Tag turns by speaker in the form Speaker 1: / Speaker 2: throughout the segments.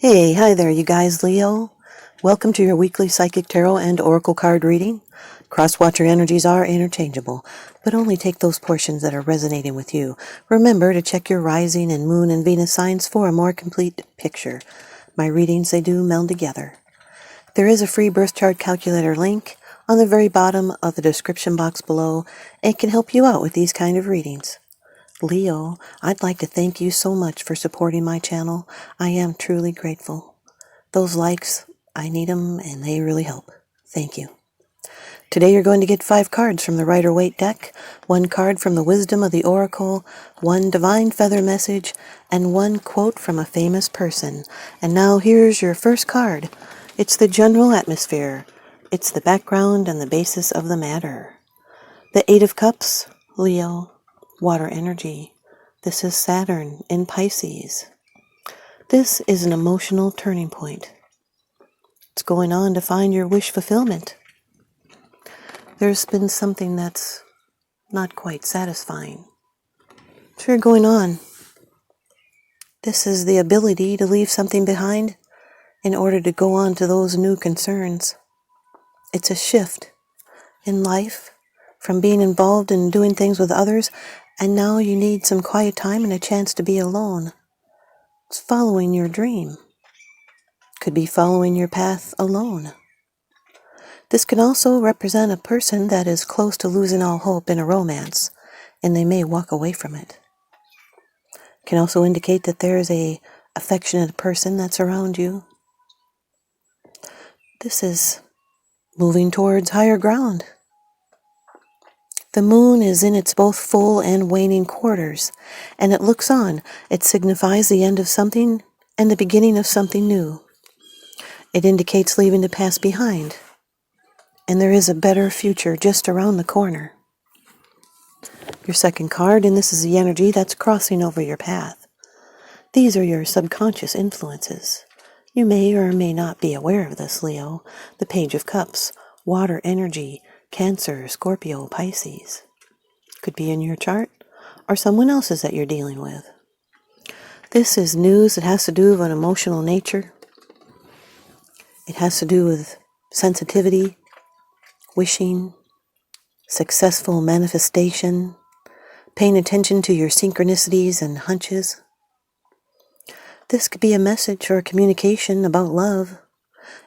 Speaker 1: Hey, hi there, you guys, Leo. Welcome to your weekly psychic tarot and oracle card reading. Cross-watcher energies are interchangeable, but only take those portions that are resonating with you. Remember to check your rising and moon and Venus signs for a more complete picture. My readings, they do meld together. There is a free birth chart calculator link on the very bottom of the description box below, and it can help you out with these kind of readings. Leo, I'd like to thank you so much for supporting my channel. I am truly grateful. Those likes, I need them and they really help. Thank you. Today you're going to get 5 cards from the Rider-Waite deck, 1 card from the Wisdom of the Oracle, 1 Divine Feather Message, and 1 quote from a famous person. And now here's your first card. It's the general atmosphere. It's the background and the basis of the matter. The 8 of Cups, Leo. Water energy. This is Saturn in Pisces. This is an emotional turning point. It's going on to find your wish fulfillment. There's been something that's not quite satisfying. Sure, going on. This is the ability to leave something behind in order to go on to those new concerns. It's a shift in life from being involved in doing things with others, and now you need some quiet time and a chance to be alone. It's following your dream. Could be following your path alone. This can also represent a person that is close to losing all hope in a romance, and they may walk away from it. Can also indicate that there is a affectionate person that's around you. This is moving towards higher ground. The moon is in its both full and waning quarters, and it looks on. It signifies the end of something and the beginning of something new. It indicates leaving the past behind, and there is a better future just around the corner. Your second card, and this is the energy that's crossing over your path. These are your subconscious influences. You may or may not be aware of this, Leo. The Page of Cups, water energy, Cancer, Scorpio, Pisces. Could be in your chart or someone else's that you're dealing with. This is news that has to do with an emotional nature. It has to do with sensitivity, wishing, successful manifestation, paying attention to your synchronicities and hunches. This could be a message or a communication about love.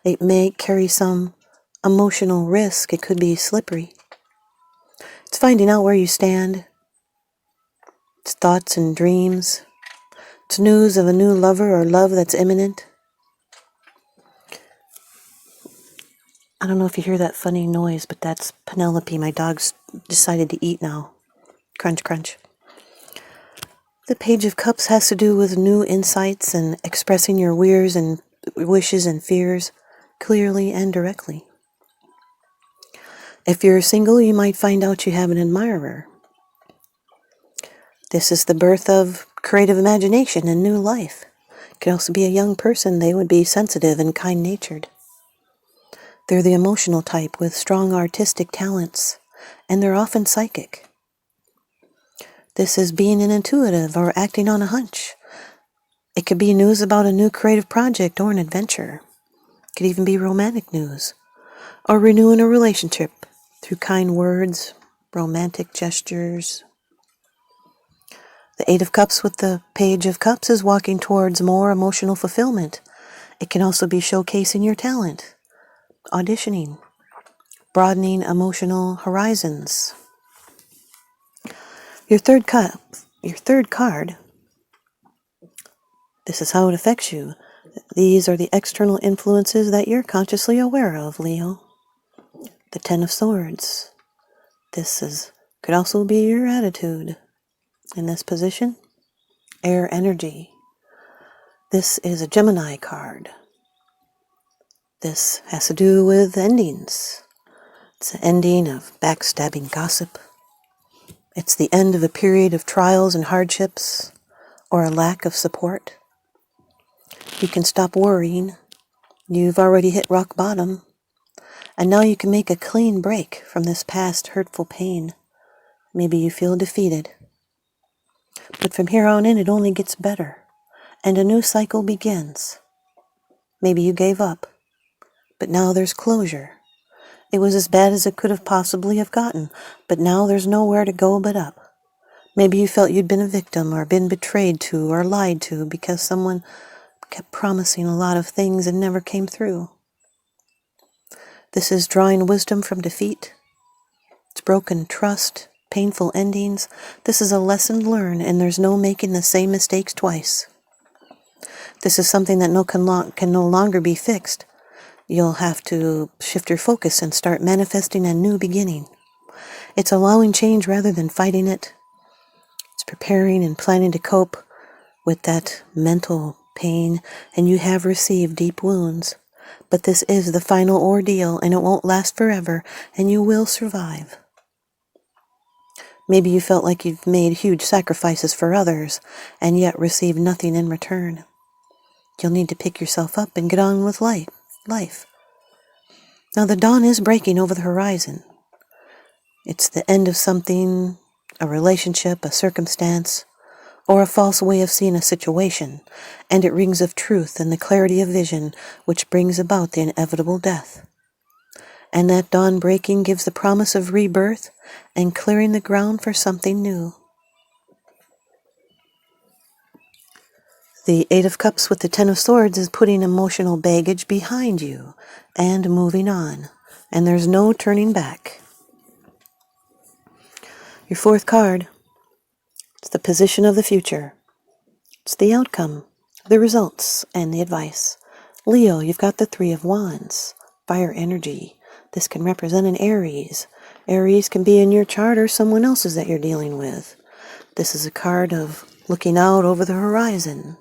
Speaker 1: It may carry some emotional risk. It could be slippery. It's finding out where you stand. It's thoughts and dreams. It's news of a new lover or love that's imminent. I don't know if you hear that funny noise, but that's Penelope. My dog's decided to eat now. Crunch, crunch. The Page of Cups has to do with new insights and expressing your wishes and fears clearly and directly. If you're single, you might find out you have an admirer. This is the birth of creative imagination and new life. It could also be a young person. They would be sensitive and kind-natured. They're the emotional type with strong artistic talents, and they're often psychic. This is being an intuitive or acting on a hunch. It could be news about a new creative project or an adventure. It could even be romantic news, or renewing a relationship through kind words, romantic gestures. The 8 of Cups with the Page of Cups is walking towards more emotional fulfillment. It can also be showcasing your talent, auditioning, broadening emotional horizons. Your third card, this is how it affects you. These are the external influences that you're consciously aware of, Leo. The 10 of Swords. Could also be your attitude. In this position, air energy. This is a Gemini card. This has to do with endings. It's the ending of backstabbing gossip. It's the end of a period of trials and hardships or a lack of support. You can stop worrying. You've already hit rock bottom. And now you can make a clean break from this past hurtful pain. Maybe you feel defeated. But from here on in, it only gets better. And a new cycle begins. Maybe you gave up, but now there's closure. It was as bad as it could have possibly have gotten, but now there's nowhere to go but up. Maybe you felt you'd been a victim or been betrayed to or lied to because someone kept promising a lot of things and never came through. This is drawing wisdom from defeat. It's broken trust, painful endings. This is a lesson learned, and there's no making the same mistakes twice. This is something that can no longer be fixed. You'll have to shift your focus and start manifesting a new beginning. It's allowing change rather than fighting it. It's preparing and planning to cope with that mental pain, and you have received deep wounds. But this is the final ordeal, and it won't last forever, and you will survive. Maybe you felt like you've made huge sacrifices for others, and yet received nothing in return. You'll need to pick yourself up and get on with life. Now the dawn is breaking over the horizon. It's the end of something, a relationship, a circumstance, or a false way of seeing a situation, and it rings of truth and the clarity of vision which brings about the inevitable death. And that dawn breaking gives the promise of rebirth and clearing the ground for something new. The Eight of Cups with the Ten of Swords is putting emotional baggage behind you and moving on, and there's no turning back. Your fourth card, it's the position of the future. It's the outcome, the results, and the advice. Leo, you've got the Three of Wands, fire energy. This can represent an Aries. Aries can be in your chart or someone else's that you're dealing with. This is a card of looking out over the horizon.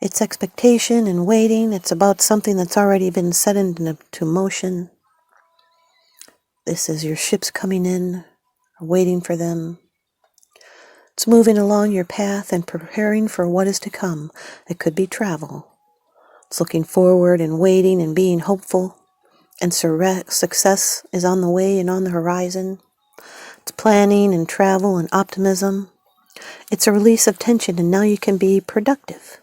Speaker 1: It's expectation and waiting. It's about something that's already been set into motion. This is your ships coming in, waiting for them. It's moving along your path and preparing for what is to come. It could be travel. It's looking forward and waiting and being hopeful. And success is on the way and on the horizon. It's planning and travel and optimism. It's a release of tension, and now you can be productive.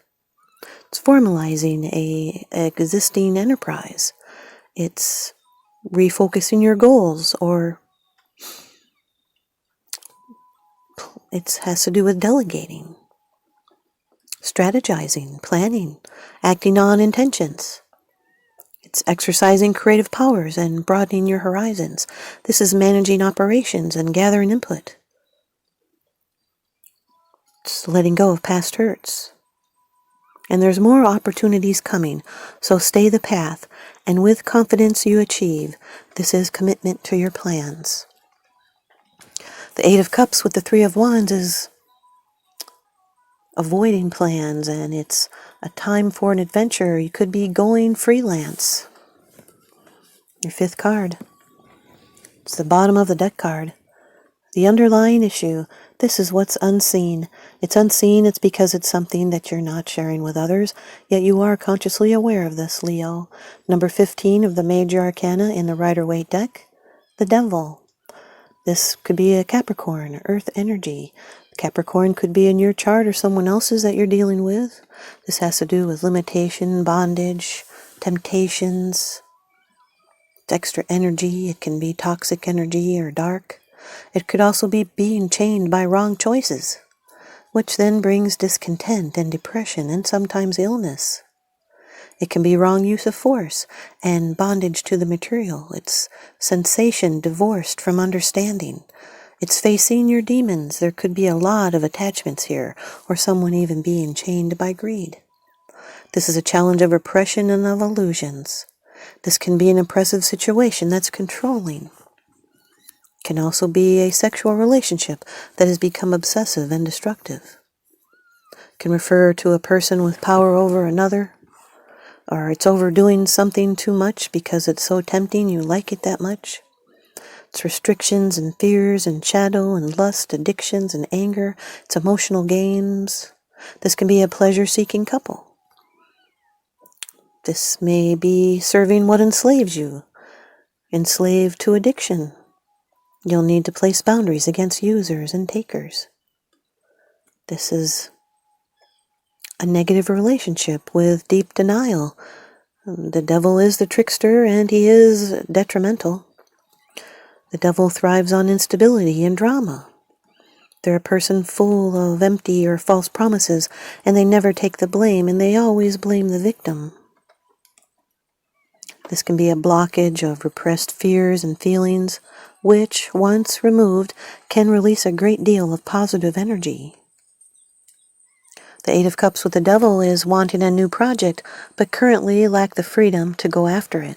Speaker 1: It's formalizing a existing enterprise. It's refocusing your goals, or it has to do with delegating, strategizing, planning, acting on intentions. It's exercising creative powers and broadening your horizons. This is managing operations and gathering input. It's letting go of past hurts. And there's more opportunities coming, so stay the path, and with confidence you achieve. This is commitment to your plans. The Eight of Cups with the Three of Wands is avoiding plans, and it's a time for an adventure. You could be going freelance. Your fifth card. It's the bottom of the deck card. The underlying issue. This is what's unseen. It's unseen. It's because it's something that you're not sharing with others, yet you are consciously aware of this, Leo. Number 15 of the Major Arcana in the Rider-Waite deck, the Devil. This could be a Capricorn, Earth energy. Capricorn could be in your chart or someone else's that you're dealing with. This has to do with limitation, bondage, temptations. It's extra energy. It can be toxic energy or dark. It could also be being chained by wrong choices, which then brings discontent and depression and sometimes illness. It can be wrong use of force and bondage to the material. It's sensation divorced from understanding. It's facing your demons. There could be a lot of attachments here, or someone even being chained by greed. This is a challenge of oppression and of illusions. This can be an oppressive situation that's controlling. It can also be a sexual relationship that has become obsessive and destructive. It can refer to a person with power over another, or it's overdoing something too much because it's so tempting you like it that much. It's restrictions and fears and shadow and lust, addictions and anger. It's emotional games. This can be a pleasure-seeking couple. This may be serving what enslaves you, enslaved to addiction. You'll need to place boundaries against users and takers. This is a negative relationship with deep denial. The devil is the trickster, and he is detrimental. The devil thrives on instability and drama. They're a person full of empty or false promises, and they never take the blame, and they always blame the victim. This can be a blockage of repressed fears and feelings, which, once removed, can release a great deal of positive energy. The Eight of Cups with the devil is wanting a new project, but currently lack the freedom to go after it.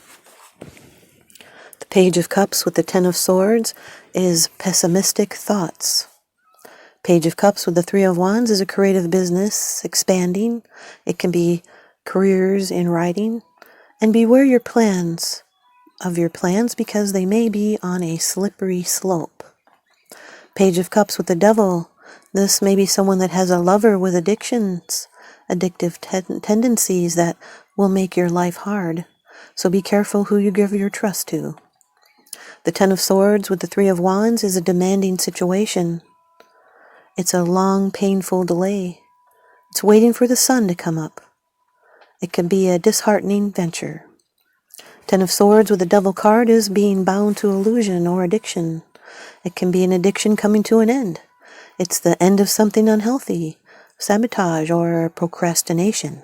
Speaker 1: The Page of Cups with the Ten of Swords is pessimistic thoughts. Page of Cups with the Three of Wands is a creative business expanding. It can be careers in writing. And beware your plans because they may be on a slippery slope. Page of Cups with the devil. This may be someone that has a lover with addictions, addictive tendencies that will make your life hard. So be careful who you give your trust to. The Ten of Swords with the Three of Wands is a demanding situation. It's a long, painful delay. It's waiting for the sun to come up. It can be a disheartening venture. Ten of Swords with the Devil card is being bound to illusion or addiction. It can be an addiction coming to an end. It's the end of something unhealthy, sabotage, or procrastination.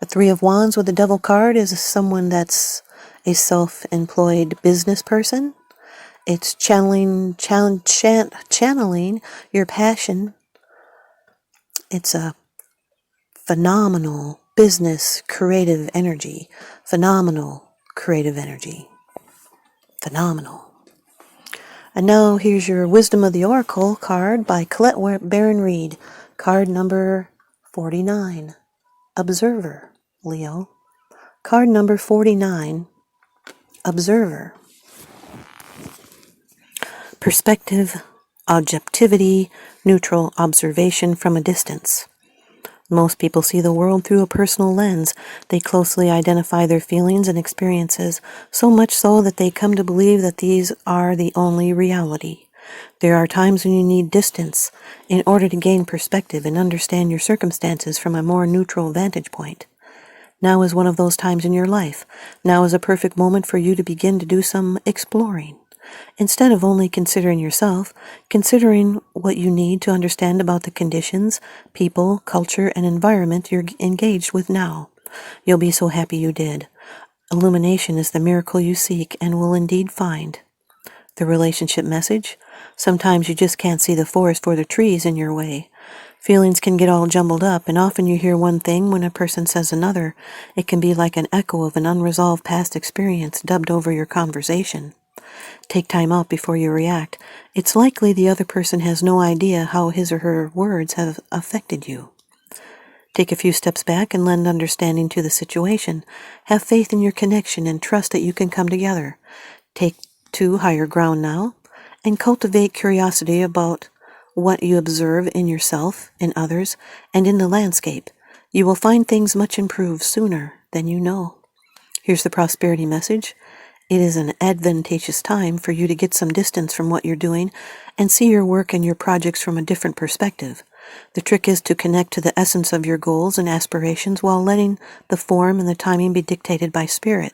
Speaker 1: The Three of Wands with the Devil card is someone that's a self-employed business person. It's channeling your passion. It's a phenomenal business creative energy. Phenomenal creative energy. Phenomenal. And now here's your Wisdom of the Oracle card by Colette Baron Reed. Card number 49. Observer, Leo. Card number 49. Observer. Perspective, objectivity, neutral observation from a distance. Most people see the world through a personal lens. They closely identify their feelings and experiences, so much so that they come to believe that these are the only reality. There are times when you need distance in order to gain perspective and understand your circumstances from a more neutral vantage point. Now is one of those times in your life. Now is a perfect moment for you to begin to do some exploring. Instead of only considering yourself, considering what you need to understand about the conditions, people, culture, and environment you're engaged with now. You'll be so happy you did. Illumination is the miracle you seek and will indeed find. The relationship message? Sometimes you just can't see the forest for the trees in your way. Feelings can get all jumbled up, and often you hear one thing when a person says another. It can be like an echo of an unresolved past experience dubbed over your conversation. Take time out before you react. It's likely the other person has no idea how his or her words have affected you. Take a few steps back and lend understanding to the situation. Have faith in your connection and trust that you can come together. Take to higher ground now and cultivate curiosity about what you observe in yourself, in others, and in the landscape. You will find things much improved sooner than you know. Here's the prosperity message. It is an advantageous time for you to get some distance from what you're doing and see your work and your projects from a different perspective. The trick is to connect to the essence of your goals and aspirations while letting the form and the timing be dictated by spirit.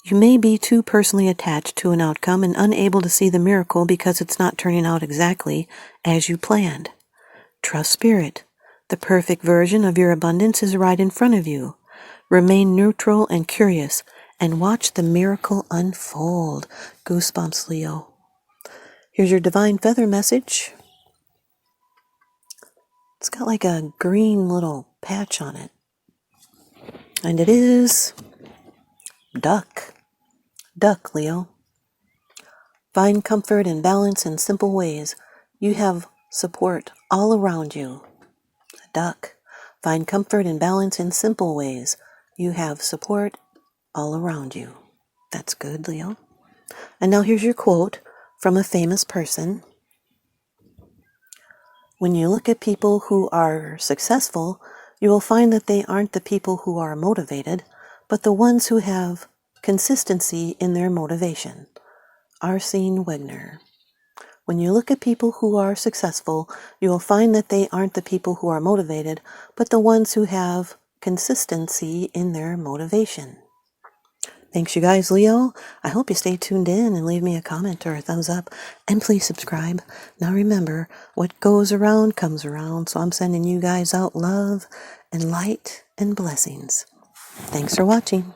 Speaker 1: You may be too personally attached to an outcome and unable to see the miracle because it's not turning out exactly as you planned. Trust spirit. The perfect version of your abundance is right in front of you. Remain neutral and curious, and watch the miracle unfold. Goosebumps, Leo. Here's your divine feather message. It's got like a green little patch on it. And it is duck. Duck, Leo. Find comfort and balance in simple ways. You have support all around you. Duck. Find comfort and balance in simple ways. You have support all around you. That's good, Leo. And now here's your quote from a famous person. When you look at people who are successful, you will find that they aren't the people who are motivated, but the ones who have consistency in their motivation. Arsene Wegener. When you look at people who are successful, you will find that they aren't the people who are motivated, but the ones who have consistency in their motivation. Thanks, you guys, Leo. I hope you stay tuned in and leave me a comment or a thumbs up. And please subscribe. Now remember, what goes around comes around. So I'm sending you guys out love and light and blessings. Thanks for watching.